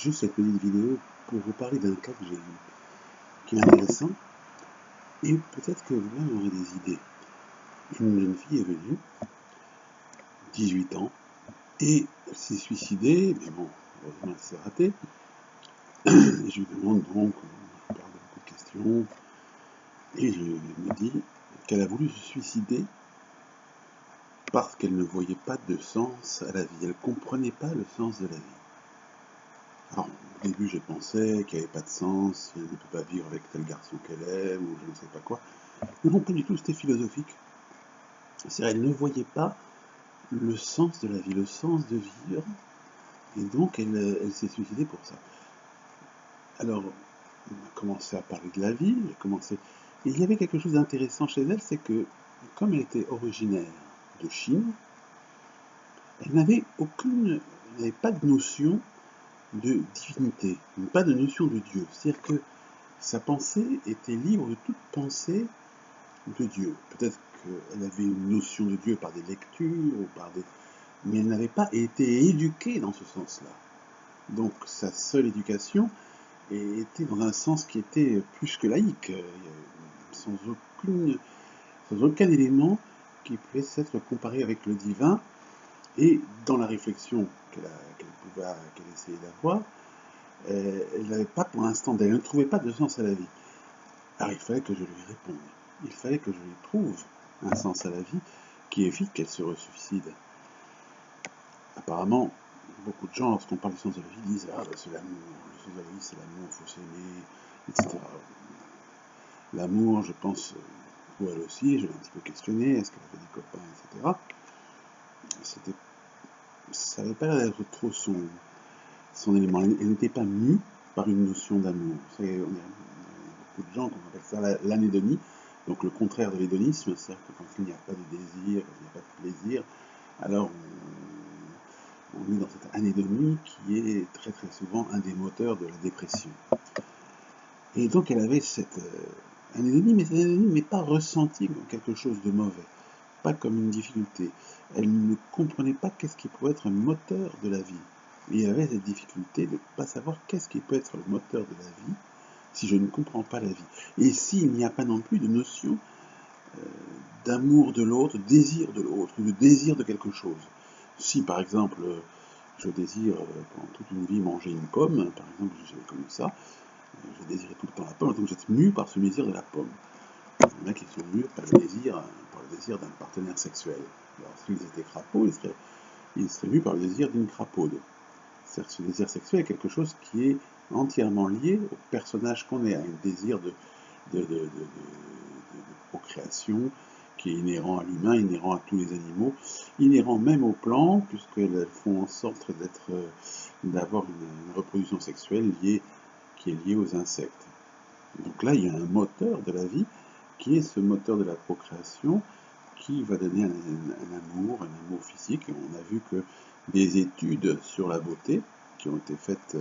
juste cette petite vidéo pour vous parler d'un cas que j'ai eu, qui est intéressant, et peut-être que vous-même aurez des idées. Une jeune fille est venue, 18 ans, et elle s'est suicidée, mais bon, heureusement elle s'est ratée. Et je lui demande donc, je parle de beaucoup de questions, et je me dis qu'elle a voulu se suicider parce qu'elle ne voyait pas de sens à la vie, elle ne comprenait pas le sens de la vie. Alors, au début, je pensais qu'il n'y avait pas de sens, elle ne peut pas vivre avec tel garçon qu'elle aime, ou je ne sais pas quoi. Mais non, pas du tout, c'était philosophique. C'est-à-dire, elle ne voyait pas le sens de la vie, le sens de vivre, et donc elle s'est suicidée pour ça. Alors, on a commencé à parler de la vie, et il y avait quelque chose d'intéressant chez elle, c'est que, comme elle était originaire de Chine, elle n'avait pas de notion de divinité, pas de notion de Dieu. C'est-à-dire que sa pensée était libre de toute pensée de Dieu. Peut-être qu'elle avait une notion de Dieu par des lectures, mais elle n'avait pas été éduquée dans ce sens-là. Donc sa seule éducation était dans un sens qui était plus que laïque, sans aucun élément qui pouvait s'être comparé avec le divin. Et dans la réflexion qu'elle essayait d'avoir, elle n'avait pas pour l'instant, elle ne trouvait pas de sens à la vie. Alors il fallait que je lui réponde. Il fallait que je lui trouve un sens à la vie qui évite qu'elle se suicide. Apparemment, beaucoup de gens, lorsqu'on parle du sens de la vie, disent « Ah, c'est l'amour, le sens de la vie, c'est l'amour, il faut s'aimer, etc. » L'amour, je pense, pour elle aussi, je l'ai un petit peu questionné, est-ce qu'elle avait des copains, etc. Ça n'avait pas l'air d'être trop son élément. Elle n'était pas mue par une notion d'amour. On a beaucoup de gens qui appellent ça l'anédonie, donc le contraire de l'hédonisme, c'est-à-dire que quand il n'y a pas de désir, quand il n'y a pas de plaisir, alors on est dans cette anédonie qui est très très souvent un des moteurs de la dépression. Et donc elle avait cette anédonie, mais cette anédonie n'est pas ressentie comme quelque chose de mauvais, pas comme une difficulté. Elle ne comprenait pas qu'est-ce qui pouvait être un moteur de la vie. Et il y avait cette difficulté de ne pas savoir qu'est-ce qui peut être le moteur de la vie si je ne comprends pas la vie. Et s'il n'y a pas non plus de notion d'amour de l'autre, désir de l'autre, de désir de quelque chose. Si par exemple je désire pendant toute une vie manger une pomme, par exemple j'ai connu ça, je désirais tout le temps la pomme, donc j'étais mu par ce désir de la pomme. Il y en a qui sont mus par le désir d'un partenaire sexuel. Alors s'ils étaient crapauds, ils seraient mus par le désir d'une crapaude. C'est-à-dire que ce désir sexuel est quelque chose qui est entièrement lié au personnage qu'on est, à un désir de procréation qui est inhérent à l'humain, inhérent à tous les animaux, inhérent même aux plantes, puisqu'elles font en sorte d'avoir une reproduction sexuelle qui est liée aux insectes. Donc là, il y a un moteur de la vie qui est ce moteur de la procréation qui va donner un amour physique. Et on a vu que des études sur la beauté qui ont été faites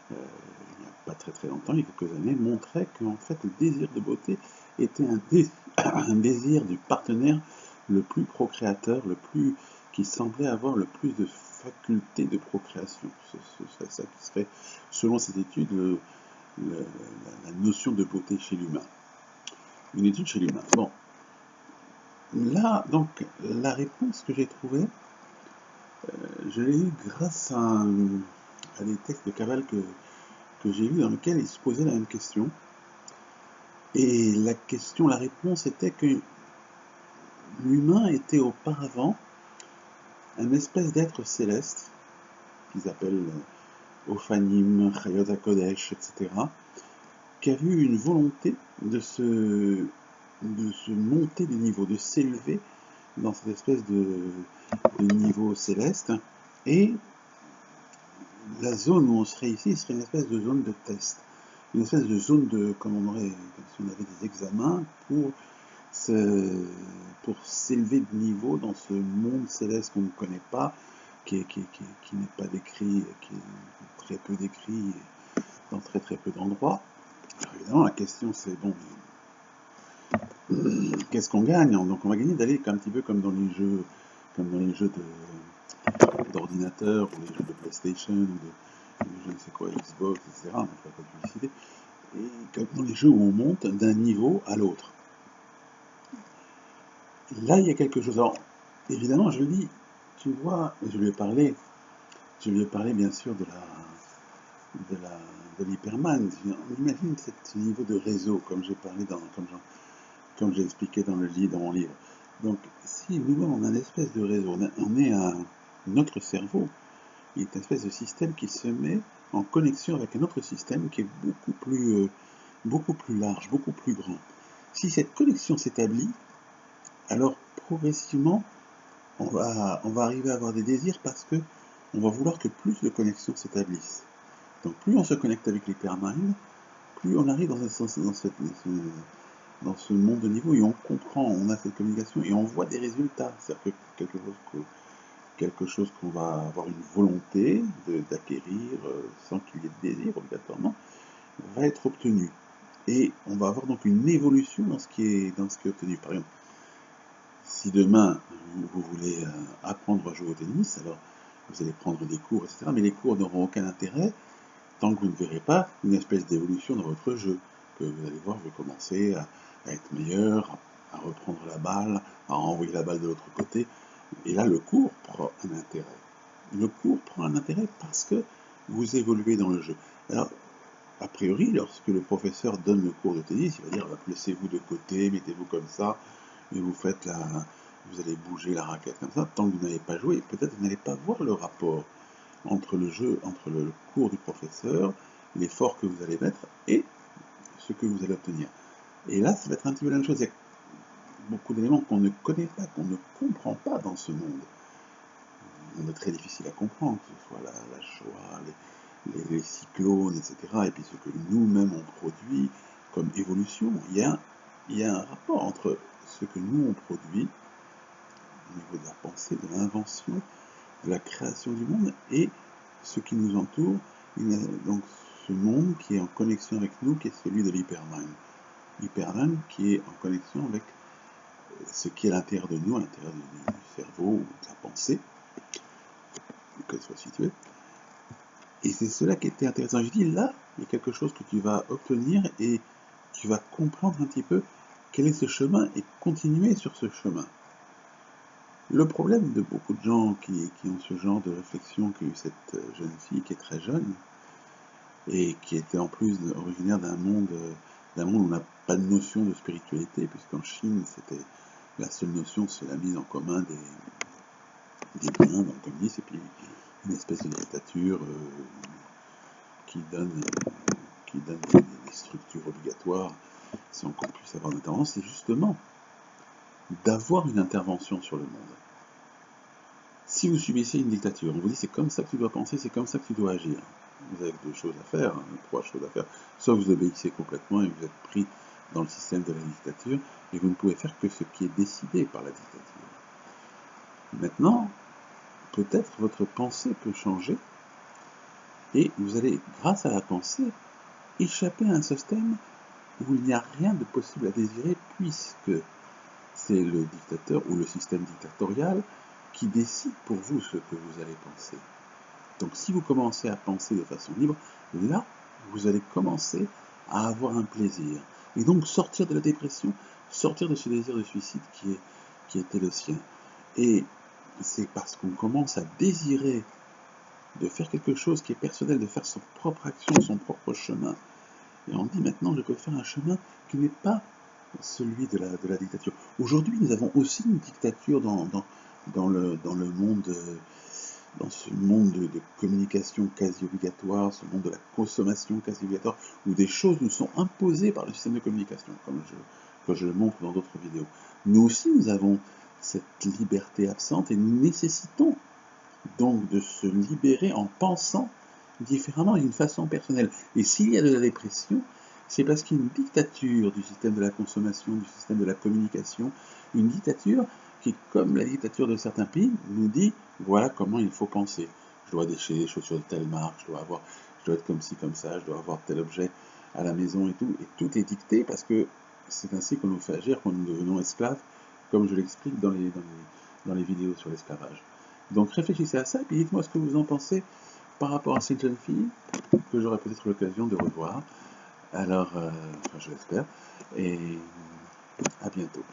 il n'y a pas très très longtemps, il y a quelques années, montraient qu'en fait le désir de beauté était un désir du partenaire le plus procréateur, qui semblait avoir le plus de facultés de procréation. C'est ça qui serait, selon ces études, la notion de beauté chez l'humain. Une étude chez l'humain. Bon. Là, donc, la réponse que j'ai trouvée, je l'ai eue grâce à des textes de Cavell que j'ai lus dans lesquels il se posait la même question. Et la réponse était que l'humain était auparavant un espèce d'être céleste, qu'ils appellent Ophanim, Chayot HaKodesh, etc., qui avait eu une volonté de se monter de niveau, de s'élever dans cette espèce de niveau céleste. Et la zone où on serait ici serait une espèce de zone de test, une espèce de zone comme si on avait des examens pour s'élever de niveau dans ce monde céleste qu'on ne connaît pas, qui n'est pas décrit, qui est très peu décrit dans très très peu d'endroits. Alors évidemment, la question c'est, bon, qu'est-ce qu'on gagne? Donc on va gagner d'aller un petit peu comme dans les jeux d'ordinateur, ou les jeux de PlayStation, ou les je ne sais quoi, Xbox, etc. On ne fait pas de publicité. Et comme dans les jeux où on monte d'un niveau à l'autre. Là, il y a quelque chose. Alors, évidemment, je le dis, tu vois, je lui ai parlé bien sûr de l'Hyperman. On imagine ce niveau de réseau, comme j'ai parlé comme j'ai expliqué dans mon livre. Donc, si nous-mêmes on a une espèce de réseau, on est notre cerveau, il est une espèce de système qui se met en connexion avec un autre système qui est beaucoup plus large, beaucoup plus grand. Si cette connexion s'établit, alors progressivement, on va arriver à avoir des désirs parce que on va vouloir que plus de connexions s'établissent. Donc plus on se connecte avec l'hypermind, plus on arrive dans ce monde de niveau et on comprend, on a cette communication et on voit des résultats. C'est-à-dire que quelque chose qu'on va avoir une volonté d'acquérir sans qu'il y ait de désir obligatoirement, va être obtenu. Et on va avoir donc une évolution dans ce qui est obtenu. Par exemple, si demain vous voulez apprendre à jouer au tennis, alors vous allez prendre des cours, etc. Mais les cours n'auront aucun intérêt tant que vous ne verrez pas une espèce d'évolution dans votre jeu. Que vous allez voir, vous commencez à être meilleur, à reprendre la balle, à envoyer la balle de l'autre côté. Et là, le cours prend un intérêt. Le cours prend un intérêt parce que vous évoluez dans le jeu. Alors, a priori, lorsque le professeur donne le cours de tennis, il va dire placez-vous de côté, mettez-vous comme ça, et vous allez bouger la raquette comme ça. Tant que vous n'avez pas joué, peut-être vous n'allez pas voir le rapport entre le jeu, entre le cours du professeur, l'effort que vous allez mettre et ce que vous allez obtenir. Et là, ça va être un petit peu la même chose. Il y a beaucoup d'éléments qu'on ne connaît pas, qu'on ne comprend pas dans ce monde. Un monde très difficile à comprendre, que ce soit la Shoah, les cyclones, etc. Et puis ce que nous-mêmes on produit comme évolution. Il y a un rapport entre ce que nous on produit au niveau de la pensée, de l'invention, de la création du monde et ce qui nous entoure. Donc ce monde qui est en connexion avec nous, qui est celui de l'hypermind. L'hypermind qui est en connexion avec ce qui est à l'intérieur de nous, à l'intérieur du cerveau ou de la pensée, qu'elle soit située. Et c'est cela qui était intéressant. Je dis là, il y a quelque chose que tu vas obtenir et tu vas comprendre un petit peu quel est ce chemin et continuer sur ce chemin. Le problème de beaucoup de gens qui ont ce genre de réflexion qu'a eu cette jeune fille qui est très jeune et qui était en plus originaire d'un monde où on n'a pas de notion de spiritualité, puisqu'en Chine, c'était la seule notion, c'est la mise en commun des biens dans le communisme, et puis une espèce de dictature qui donne des structures obligatoires sans qu'on puisse avoir d'intervention, c'est justement d'avoir une intervention sur le monde. Si vous subissez une dictature, on vous dit c'est comme ça que tu dois penser, c'est comme ça que tu dois agir. Vous avez deux choses à faire, trois choses à faire. Soit vous obéissez complètement et vous êtes pris dans le système de la dictature, et vous ne pouvez faire que ce qui est décidé par la dictature. Maintenant, peut-être votre pensée peut changer, et vous allez, grâce à la pensée, échapper à un système où il n'y a rien de possible à désirer, puisque c'est le dictateur ou le système dictatorial qui décide pour vous ce que vous allez penser. Donc si vous commencez à penser de façon libre, là, vous allez commencer à avoir un plaisir. Et donc sortir de la dépression, sortir de ce désir de suicide qui était le sien. Et c'est parce qu'on commence à désirer de faire quelque chose qui est personnel, de faire son propre action, son propre chemin. Et on dit maintenant, je peux faire un chemin qui n'est pas celui de la dictature. Aujourd'hui, nous avons aussi une dictature dans le monde, dans ce monde de communication quasi obligatoire, ce monde de la consommation quasi obligatoire, où des choses nous sont imposées par le système de communication, comme je le montre dans d'autres vidéos. Nous aussi, nous avons cette liberté absente et nous nécessitons donc de se libérer en pensant différemment d'une façon personnelle. Et s'il y a de la dépression, c'est parce qu'il y a une dictature du système de la consommation, du système de la communication, une dictature qui, comme la dictature de certains pays, nous dit voilà comment il faut penser. Je dois déchirer des chaussures de telle marque, je dois être comme ci, comme ça, je dois avoir tel objet à la maison et tout est dicté parce que c'est ainsi qu'on nous fait agir quand nous devenons esclaves, comme je l'explique dans les vidéos sur l'esclavage. Donc réfléchissez à ça et puis dites-moi ce que vous en pensez par rapport à cette jeune fille que j'aurai peut-être l'occasion de revoir. Alors, enfin, je l'espère, et à bientôt.